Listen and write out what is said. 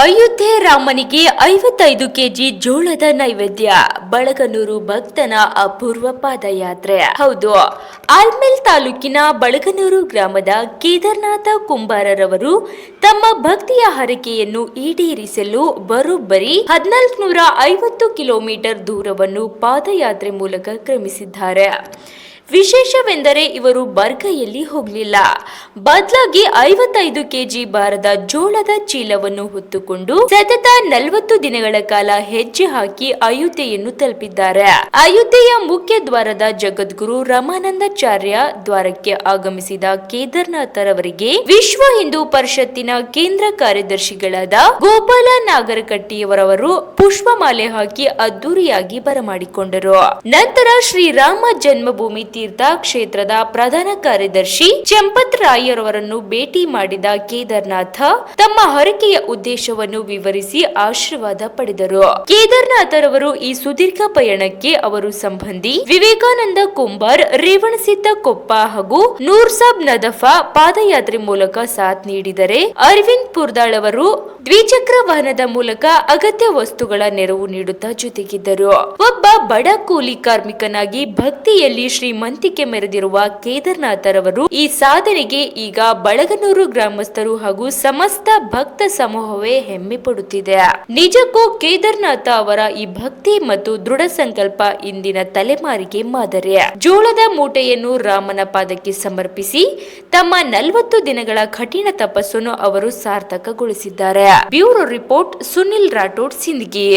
ಅಯೋಧ್ಯೆ ರಾಮನಿಗೆ 55 ಕೆಜಿ ಜೋಳದ ನೈವೇದ್ಯ. ಬಳಗನೂರು ಭಕ್ತನ ಅಪೂರ್ವ ಪಾದಯಾತ್ರೆ. ಹೌದು, ಆಲ್ಮೇಲ್ ತಾಲೂಕಿನ ಬಳಗನೂರು ಗ್ರಾಮದ ಕೇದಾರನಾಥ ಕುಂಬಾರರವರು ತಮ್ಮ ಭಕ್ತಿಯ ಹರಕೆಯನ್ನು ಈಡೇರಿಸಲು ಬರೋಬ್ಬರಿ 1450 ಕಿಲೋಮೀಟರ್ ದೂರವನ್ನು ಪಾದಯಾತ್ರೆ ಮೂಲಕ ಕ್ರಮಿಸಿದ್ದಾರೆ. ವಿಶೇಷವೆಂದರೆ ಇವರು ಬರ್ಗೈಯಲ್ಲಿ ಹೋಗಲಿಲ್ಲ, ಬದಲಾಗಿ 55 ಕೆಜಿ ಭಾರದ ಜೋಳದ ಚೀಲವನ್ನು ಹೊತ್ತುಕೊಂಡು ಸತತ 40 ದಿನಗಳ ಕಾಲ ಹೆಜ್ಜೆ ಹಾಕಿ ಅಯೋಧ್ಯೆಯನ್ನು ತಲುಪಿದ್ದಾರೆ. ಅಯೋಧ್ಯೆಯ ಮುಖ್ಯ ದ್ವಾರದ ಜಗದ್ಗುರು ರಮಾನಂದಾಚಾರ್ಯ ದ್ವಾರಕ್ಕೆ ಆಗಮಿಸಿದ ಕೇದಾರನಾಥರವರಿಗೆ ವಿಶ್ವ ಹಿಂದೂ ಪರಿಷತ್ತಿನ ಕೇಂದ್ರ ಕಾರ್ಯದರ್ಶಿಗಳಾದ ಗೋಪಾಲ ನಾಗರಕಟ್ಟಿಯವರವರು ಪುಷ್ಪಮಾಲೆ ಹಾಕಿ ಅದ್ದೂರಿಯಾಗಿ ಬರಮಾಡಿಕೊಂಡರು. ನಂತರ ಶ್ರೀರಾಮ ಜನ್ಮಭೂಮಿ ತೀರ್ಥ ಕ್ಷೇತ್ರದ ಪ್ರಧಾನ ಕಾರ್ಯದರ್ಶಿ ಚಂಪತ್ ರಾಯರವರನ್ನು ಭೇಟಿ ಮಾಡಿದ ಕೇದಾರನಾಥ ತಮ್ಮ ಹರಕೆಯ ಉದ್ದೇಶವನ್ನು ವಿವರಿಸಿ ಆಶೀರ್ವಾದ ಪಡೆದರು. ಕೇದಾರನಾಥರವರು ಈ ಸುದೀರ್ಘ ಪಯಣಕ್ಕೆ ಅವರು ಸಂಬಂಧಿ ವಿವೇಕಾನಂದ ಕುಂಬಾರ್, ರೇವಣಸಿದ್ದ ಕೊಪ್ಪ ಹಾಗೂ ನೂರ್ಸಾಬ್ ನದಫಾ ಪಾದಯಾತ್ರೆ ಮೂಲಕ ಸಾಥ್ ನೀಡಿದರೆ, ಅರವಿಂದ್ ಪುರ್ದಾಳ್ ಅವರು ದ್ವಿಚಕ್ರ ವಾಹನದ ಮೂಲಕ ಅಗತ್ಯ ವಸ್ತುಗಳ ನೆರವು ನೀಡುತ್ತಾ ಜೊತೆಗಿದ್ದರು. ಒಬ್ಬ ಬಡ ಕೂಲಿ ಕಾರ್ಮಿಕನಾಗಿ ಭಕ್ತಿಯಲ್ಲಿ ಶ್ರೀಮಂತಿಕೆ ಮೆರೆದಿರುವ ಕೇದಾರನಾಥರವರು ಈ ಸಾಧನೆಗೆ ಈಗ ಬಳಗನೂರು ಗ್ರಾಮಸ್ಥರು ಹಾಗೂ ಸಮಸ್ತ ಭಕ್ತ ಸಮೂಹವೇ ಹೆಮ್ಮೆ ಪಡುತ್ತಿದೆ. ನಿಜಕ್ಕೂ ಕೇದಾರನಾಥ ಅವರ ಈ ಭಕ್ತಿ ಮತ್ತು ದೃಢ ಸಂಕಲ್ಪ ಇಂದಿನ ತಲೆಮಾರಿಗೆ ಮಾದರಿ. ಜೋಳದ ಮೂಟೆಯನ್ನು ರಾಮನ ಪಾದಕ್ಕೆ ಸಮರ್ಪಿಸಿ ತಮ್ಮ 40 ದಿನಗಳ ಕಠಿಣ ತಪಸ್ಸನ್ನು ಅವರು ಸಾರ್ಥಕಗೊಳಿಸಿದ್ದಾರೆ. Bureau report, Sunil Rathod, Sindagi.